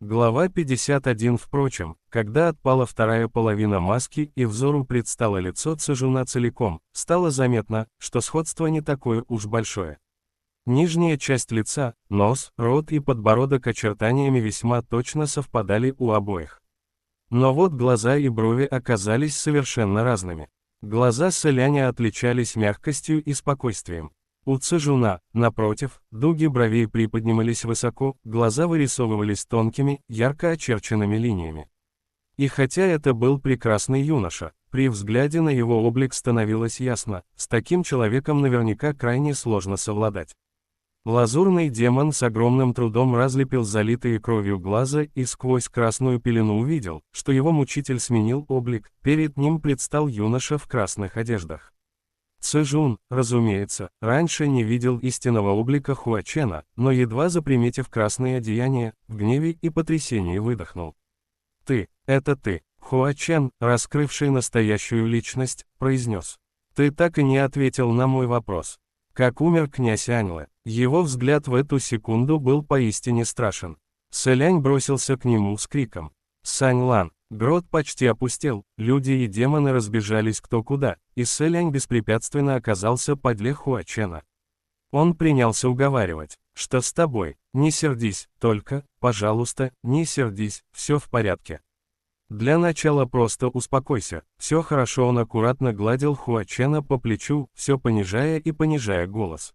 Глава 51. Впрочем, когда отпала вторая половина маски и взору предстало лицо Цзэжуна целиком, стало заметно, что сходство не такое уж большое. Нижняя часть лица, нос, рот и подбородок очертаниями весьма точно совпадали у обоих. Но вот глаза и брови оказались совершенно разными. Глаза Сэляня отличались мягкостью и спокойствием. У Цзэжуна, напротив, дуги бровей приподнимались высоко, глаза вырисовывались тонкими, ярко очерченными линиями. И хотя это был прекрасный юноша, при взгляде на его облик становилось ясно, с таким человеком наверняка крайне сложно совладать. Лазурный демон с огромным трудом разлепил залитые кровью глаза и сквозь красную пелену увидел, что его мучитель сменил облик, перед ним предстал юноша в красных одеждах. Цзэжун, разумеется, раньше не видел истинного облика Хуачена, но едва заприметив красные одеяния, в гневе и потрясении выдохнул. Это ты, Хуачен, раскрывший настоящую личность, произнес. Ты так и не ответил на мой вопрос. Как умер князь Аньлэ? Его взгляд в эту секунду был поистине страшен. Сэлянь бросился к нему с криком. Саньлан! Грот почти опустел, люди и демоны разбежались кто куда, и Сэлянь беспрепятственно оказался подле Хуачена. Он принялся уговаривать, что с тобой, не сердись, только, пожалуйста, не сердись, все в порядке. Для начала просто успокойся, все хорошо. Он аккуратно гладил Хуачена по плечу, все понижая и понижая голос.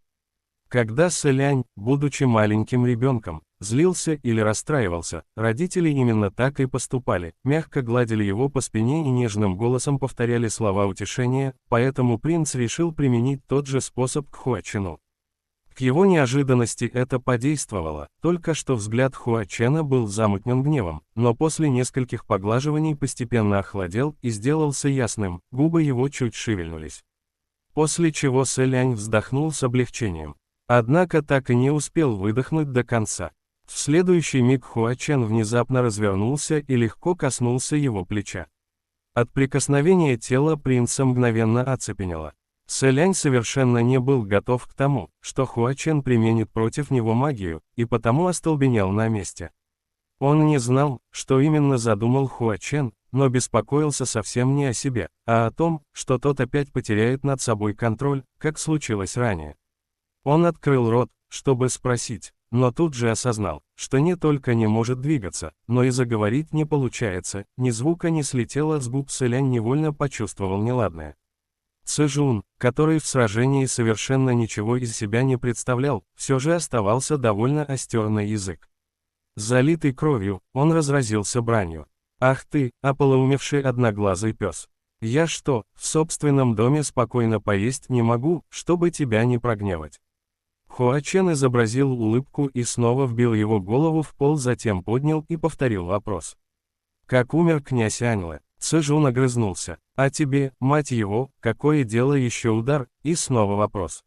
Когда Сэлянь, будучи маленьким ребенком, злился или расстраивался, родители именно так и поступали, мягко гладили его по спине и нежным голосом повторяли слова утешения, поэтому принц решил применить тот же способ к Хуачену. К его неожиданности это подействовало, только что взгляд Хуачена был замутнен гневом, но после нескольких поглаживаний постепенно охладел и сделался ясным, губы его чуть шевельнулись. После чего Сэлянь вздохнул с облегчением. Однако так и не успел выдохнуть до конца. В следующий миг Хуачен внезапно развернулся и легко коснулся его плеча. От прикосновения тела принца мгновенно оцепенело. Сэлянь совершенно не был готов к тому, что Хуачен применит против него магию, и потому остолбенел на месте. Он не знал, что именно задумал Хуачен, но беспокоился совсем не о себе, а о том, что тот опять потеряет над собой контроль, как случилось ранее. Он открыл рот, чтобы спросить, но тут же осознал, что не только не может двигаться, но и заговорить не получается, ни звука не слетело с губ. Сэлянь невольно почувствовал неладное. Цзэжун, который в сражении совершенно ничего из себя не представлял, все же оставался довольно остер на язык. Залитый кровью, он разразился бранью. «Ах ты, ополоумевший одноглазый пес! Я что, в собственном доме спокойно поесть не могу, чтобы тебя не прогневать?» Хуачен изобразил улыбку и снова вбил его голову в пол, затем поднял и повторил вопрос. «Как умер князь Аньлэ?» Цзэжун огрызнулся. «А тебе, мать его, какое дело еще удар?» И снова вопрос.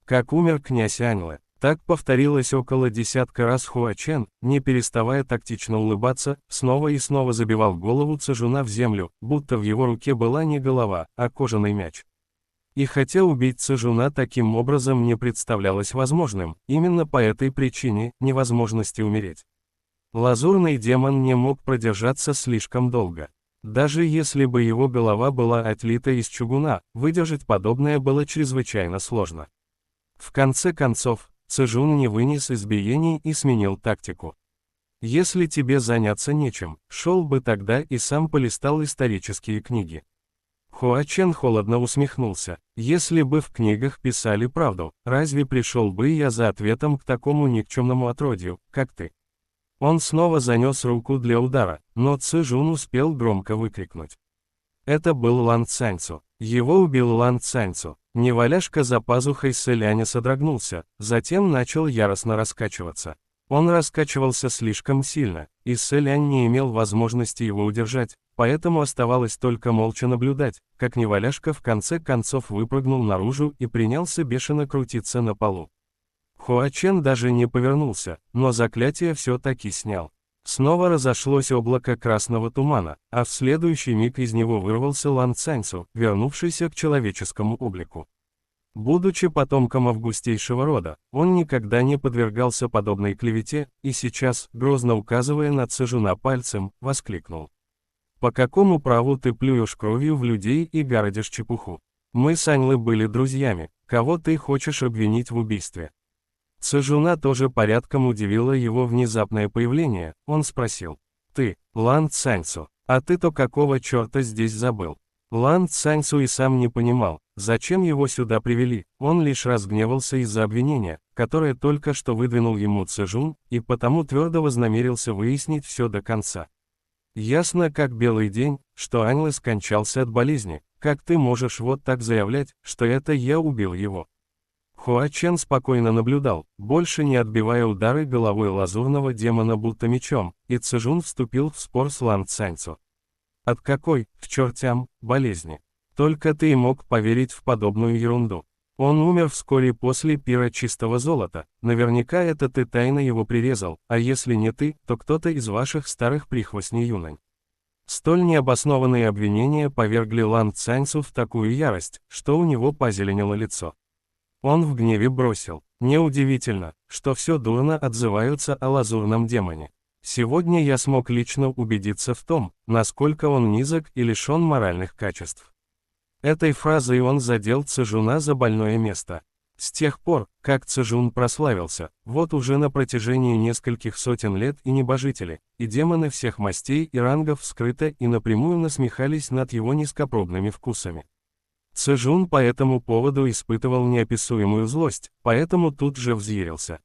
«Как умер князь Аньлэ?» Так повторилось около десятка раз. Хуачен, не переставая тактично улыбаться, снова и снова забивал голову Цзэжуна в землю, будто в его руке была не голова, а кожаный мяч. И хотя убить Цзэжуна таким образом не представлялось возможным, именно по этой причине, невозможности умереть. Лазурный демон не мог продержаться слишком долго. Даже если бы его голова была отлита из чугуна, выдержать подобное было чрезвычайно сложно. В конце концов, Цзэжун не вынес избиений и сменил тактику. «Если тебе заняться нечем, шел бы тогда и сам полистал исторические книги». Хуачен холодно усмехнулся. «Если бы в книгах писали правду, разве пришел бы я за ответом к такому никчемному отродью, как ты?» Он снова занес руку для удара, но Цзэжун успел громко выкрикнуть. Это был Лан Цаньцу. Его убил Лан Цаньцу. Неваляшка за пазухой Сэляня содрогнулся, затем начал яростно раскачиваться. Он раскачивался слишком сильно, и Сэлянь не имел возможности его удержать, поэтому оставалось только молча наблюдать, как неваляшка в конце концов выпрыгнул наружу и принялся бешено крутиться на полу. Хуачен даже не повернулся, но заклятие все-таки снял. Снова разошлось облако красного тумана, а в следующий миг из него вырвался Лан Цаньцу, вернувшийся к человеческому облику. Будучи потомком августейшего рода, он никогда не подвергался подобной клевете, и сейчас, грозно указывая на Цзэжуна пальцем, воскликнул. «По какому праву ты плюешь кровью в людей и городишь чепуху? Мы с Аньлой были друзьями, кого ты хочешь обвинить в убийстве?» Цзэжуна тоже порядком удивило его внезапное появление, он спросил. «Ты, Лан Цаньцу, а ты-то какого черта здесь забыл?» Лан Цаньцу и сам не понимал, зачем его сюда привели, он лишь разгневался из-за обвинения, которое только что выдвинул ему Цзэжун, и потому твердо вознамерился выяснить все до конца. «Ясно как белый день, что Аньлы скончался от болезни, как ты можешь вот так заявлять, что это я убил его?» Хуа Чен спокойно наблюдал, больше не отбивая удары головой лазурного демона будто мечом, и Цзэжун вступил в спор с Лан Цаньцу. «От какой, к чертям, болезни? Только ты мог поверить в подобную ерунду. Он умер вскоре после пира чистого золота, наверняка это ты тайно его прирезал, а если не ты, то кто-то из ваших старых прихвостней Юнань». Столь необоснованные обвинения повергли Лан Цаньцу в такую ярость, что у него позеленело лицо. Он в гневе бросил. «Неудивительно, что все дурно отзываются о лазурном демоне. Сегодня я смог лично убедиться в том, насколько он низок и лишен моральных качеств». Этой фразой он задел Цзэжуна за больное место. С тех пор, как Цзэжун прославился, вот уже на протяжении нескольких сотен лет и небожители, и демоны всех мастей и рангов скрыто и напрямую насмехались над его низкопробными вкусами. Цзэжун по этому поводу испытывал неописуемую злость, поэтому тут же взъярился.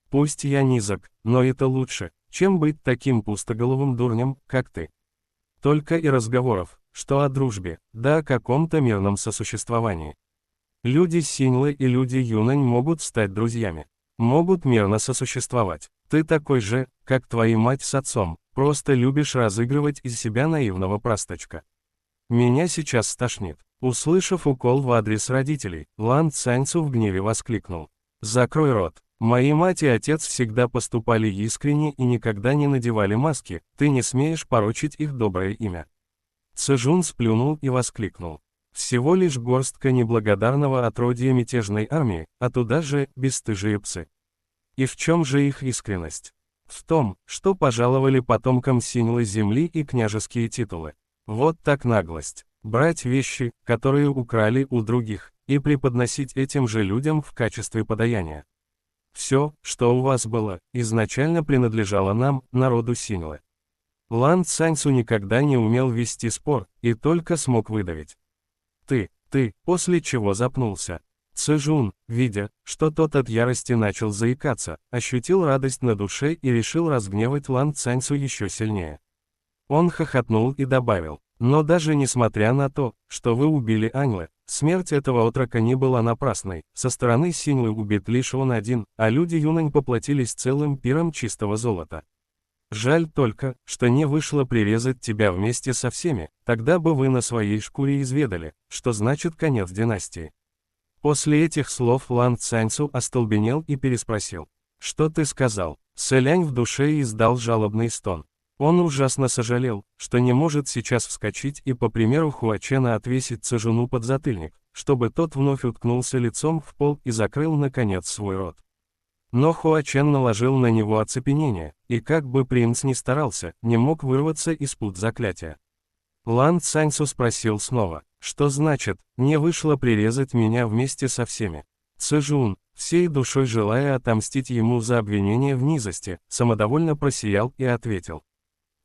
«Пусть я низок, но это лучше, чем быть таким пустоголовым дурнем, как ты. Только и разговоров, что о дружбе, да о каком-то мирном сосуществовании. Люди Синьлы и люди Юнань могут стать друзьями, могут мирно сосуществовать. Ты такой же, как твоя мать с отцом, просто любишь разыгрывать из себя наивного простачка. Меня сейчас стошнит». Услышав укол в адрес родителей, Лан Цаньцу в гневе воскликнул. «Закрой рот. Мои мать и отец всегда поступали искренне и никогда не надевали маски, ты не смеешь порочить их доброе имя». Цзэжун сплюнул и воскликнул. «Всего лишь горстка неблагодарного отродья мятежной армии, а туда же бесстыжие псы. И в чем же их искренность? В том, что пожаловали потомкам Синьлы земли и княжеские титулы. Вот так наглость. Брать вещи, которые украли у других, и преподносить этим же людям в качестве подаяния. Все, что у вас было, изначально принадлежало нам, народу Синьлы». Лан Цаньцу никогда не умел вести спор, и только смог выдавить. Ты, после чего запнулся. Цзэжун, видя, что тот от ярости начал заикаться, ощутил радость на душе и решил разгневать Лан Цаньцу еще сильнее. Он хохотнул и добавил. «Но даже несмотря на то, что вы убили Аньлы, смерть этого отрока не была напрасной, со стороны Синьлы убит лишь он один, а люди Юнань поплатились целым пиром чистого золота. Жаль только, что не вышло прирезать тебя вместе со всеми, тогда бы вы на своей шкуре изведали, что значит конец династии». После этих слов Лан Цаньцу остолбенел и переспросил. «Что ты сказал?» Сэлянь в душе издал жалобный стон. Он ужасно сожалел, что не может сейчас вскочить и по примеру Хуа Чена отвесить Цзэжуну подзатыльник, чтобы тот вновь уткнулся лицом в пол и закрыл наконец свой рот. Но Хуа Чен наложил на него оцепенение, и как бы принц ни старался, не мог вырваться из-под заклятия. Лан Цаньцу спросил снова, что значит, не вышло прирезать меня вместе со всеми. Цзэжун, всей душой желая отомстить ему за обвинение в низости, самодовольно просиял и ответил.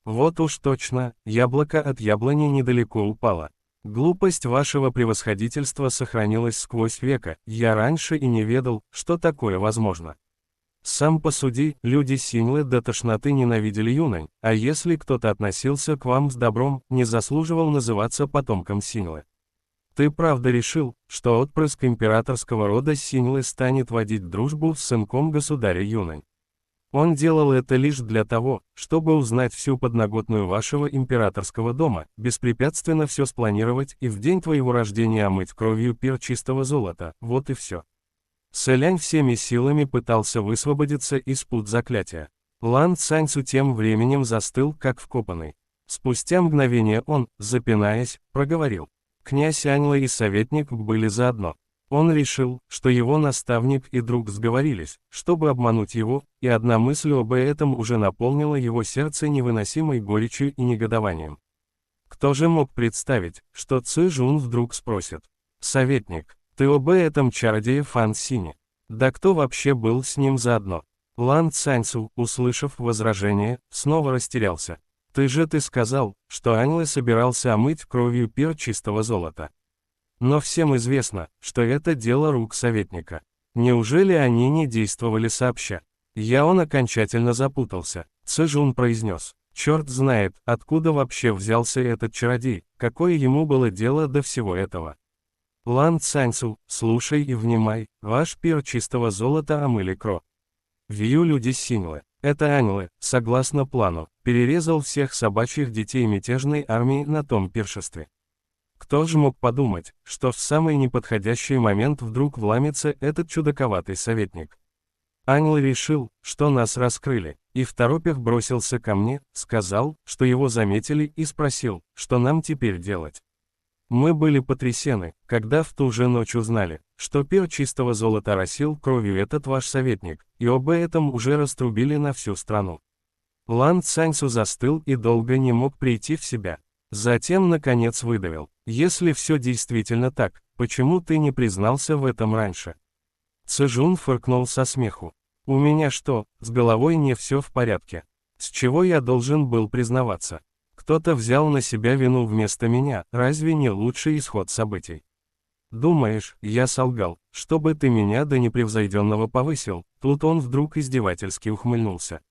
«Вот уж точно, яблоко от яблони недалеко упало. Глупость вашего превосходительства сохранилась сквозь века, я раньше и не ведал, что такое возможно. Сам посуди, люди Синьлы до тошноты ненавидели Юнань, а если кто-то относился к вам с добром, не заслуживал называться потомком Синьлы. Ты правда решил, что отпрыск императорского рода Синьлы станет водить дружбу с сынком государя Юнань? Он делал это лишь для того, чтобы узнать всю подноготную вашего императорского дома, беспрепятственно все спланировать и в день твоего рождения омыть кровью пир чистого золота, вот и все». Сэлянь всеми силами пытался высвободиться из-под заклятия. Лан Цаньцу тем временем застыл, как вкопанный. Спустя мгновение он, запинаясь, проговорил. «Князь Аньла и советник были заодно. Он решил, что его наставник и друг сговорились, чтобы обмануть его, и одна мысль об этом уже наполнила его сердце невыносимой горечью и негодованием. Кто же мог представить, что Ци Жун вдруг спросит: «Советник, ты об этом чародее Фан Сине? Да кто вообще был с ним заодно?» Лан Цаньцу, услышав возражение, снова растерялся. Ты сказал, что Аньле собирался омыть кровью пир чистого золота. Но всем известно, что это дело рук советника. Неужели они не действовали сообща? Он окончательно запутался. Ци Жун произнес: черт знает, откуда вообще взялся этот чародей, какое ему было дело до всего этого. Лан Цаньцу, слушай и внимай, ваш пир чистого золота омыли кро. Вью люди Синьлы. Это Аньле, согласно плану, перерезал всех собачьих детей мятежной армии на том пиршестве. Кто же мог подумать, что в самый неподходящий момент вдруг вломится этот чудаковатый советник? Аньле решил, что нас раскрыли, и второпях бросился ко мне, сказал, что его заметили, и спросил, что нам теперь делать. Мы были потрясены, когда в ту же ночь узнали, что пир чистого золота оросил кровью этот ваш советник, и об этом уже раструбили на всю страну. Лан Цаньцу застыл и долго не мог прийти в себя. Затем, наконец, выдавил: если все действительно так, почему ты не признался в этом раньше? Ци Жун фыркнул со смеху. У меня что, с головой не все в порядке? С чего я должен был признаваться? Кто-то взял на себя вину вместо меня, разве не лучший исход событий? Думаешь, я солгал, чтобы ты меня до непревзойденного повысил? Тут он вдруг издевательски ухмыльнулся.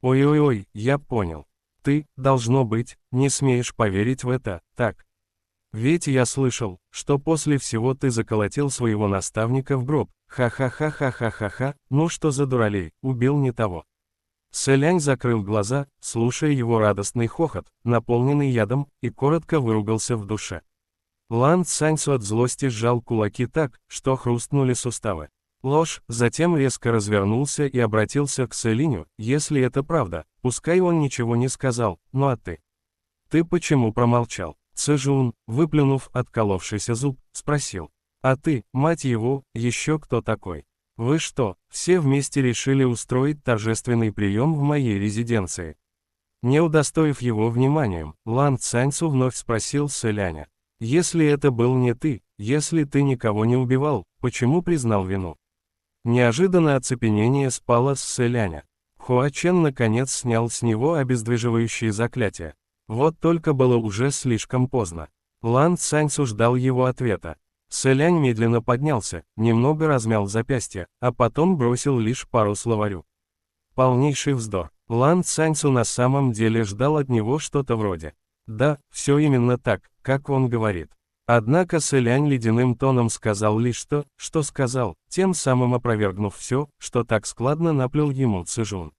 Ой-ой-ой, я понял. Ты, должно быть, не смеешь поверить в это, так? Ведь я слышал, что после всего ты заколотил своего наставника в гроб. Ха-ха-ха-ха-ха-ха-ха, ну что за дуралей, убил не того. Сэлянь закрыл глаза, слушая его радостный хохот, наполненный ядом, и коротко выругался в душе. Лан Цаньцу от злости сжал кулаки так, что хрустнули суставы. Ложь, затем резко развернулся и обратился к Сэлиню: если это правда, пускай он ничего не сказал, ну а ты? Ты почему промолчал? Ци Жун, выплюнув отколовшийся зуб, спросил: а ты, мать его, еще кто такой? Вы что, все вместе решили устроить торжественный прием в моей резиденции? Не удостоив его вниманием, Лан Цаньцу вновь спросил Сэляня: если это был не ты, если ты никого не убивал, почему признал вину? Неожиданно оцепенение спало с Сэляня. Хуа Чен наконец снял с него обездвиживающие заклятия. Вот только было уже слишком поздно. Лан Цаньцу ждал его ответа. Сэлянь медленно поднялся, немного размял запястье, а потом бросил лишь пару словарю. Полнейший вздор. Лан Цаньцу на самом деле ждал от него что-то вроде: да, все именно так, как он говорит. Однако Сэлянь ледяным тоном сказал лишь то, что сказал, тем самым опровергнув все, что так складно наплел ему Ци Жун.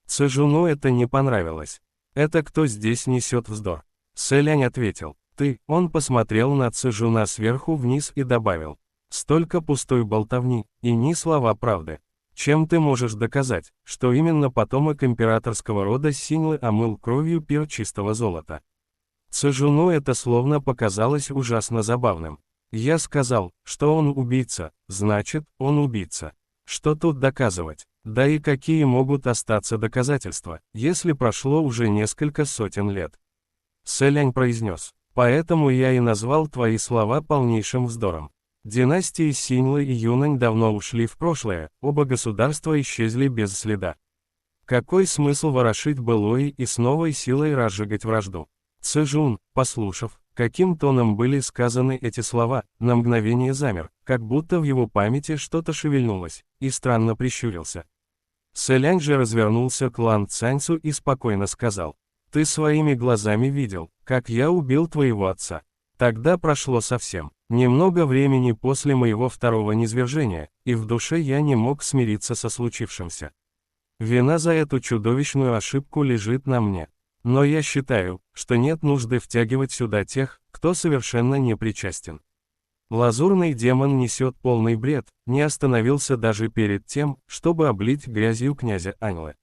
Ци Жуну это не понравилось. Это кто здесь несет вздор? Сэлянь ответил: ты. Он посмотрел на Ци Жуна сверху вниз и добавил: столько пустой болтовни, и ни слова правды. Чем ты можешь доказать, что именно потомок императорского рода Синьлы омыл кровью пир чистого золота? Ци Жуну это словно показалось ужасно забавным. Я сказал, что он убийца, значит, он убийца. Что тут доказывать? Да и какие могут остаться доказательства, если прошло уже несколько сотен лет? Сэлянь произнес: поэтому я и назвал твои слова полнейшим вздором. Династии Синьлы и Юнань давно ушли в прошлое, оба государства исчезли без следа. Какой смысл ворошить былое и с новой силой разжигать вражду? Ци Жун, послушав, каким тоном были сказаны эти слова, на мгновение замер, как будто в его памяти что-то шевельнулось, и странно прищурился. Сэлянь же развернулся к Лан Цаньцу и спокойно сказал: ты своими глазами видел, как я убил твоего отца. Тогда прошло совсем немного времени после моего второго низвержения, и в душе я не мог смириться со случившимся. Вина за эту чудовищную ошибку лежит на мне. Но я считаю, что нет нужды втягивать сюда тех, кто совершенно не причастен. Лазурный демон несет полный бред, не остановился даже перед тем, чтобы облить грязью князя Аньле.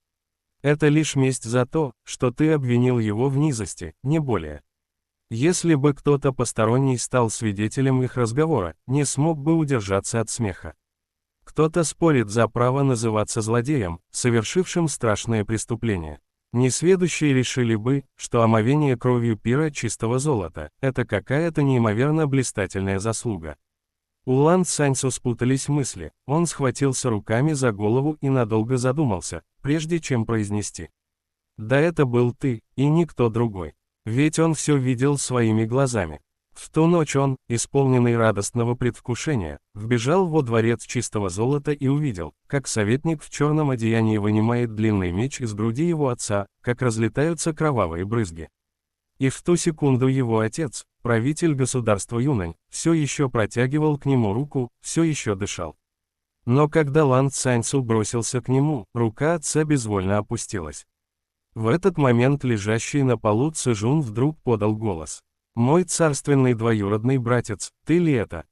Это лишь месть за то, что ты обвинил его в низости, не более. Если бы кто-то посторонний стал свидетелем их разговора, не смог бы удержаться от смеха. Кто-то спорит за право называться злодеем, совершившим страшное преступление. Несведущие решили бы, что омовение кровью пира чистого золота – это какая-то неимоверно блистательная заслуга. У Лан Цаньсу спутались мысли, он схватился руками за голову и надолго задумался, прежде чем произнести. «Да это был ты, и никто другой. Ведь он все видел своими глазами». В ту ночь он, исполненный радостного предвкушения, вбежал во дворец чистого золота и увидел, как советник в черном одеянии вынимает длинный меч из груди его отца, как разлетаются кровавые брызги. И в ту секунду его отец, правитель государства Юнань, все еще протягивал к нему руку, все еще дышал. Но когда Лан Цаньсу бросился к нему, рука отца безвольно опустилась. В этот момент лежащий на полу Цзэжун вдруг подал голос. «Мой царственный двоюродный братец, ты ли это?»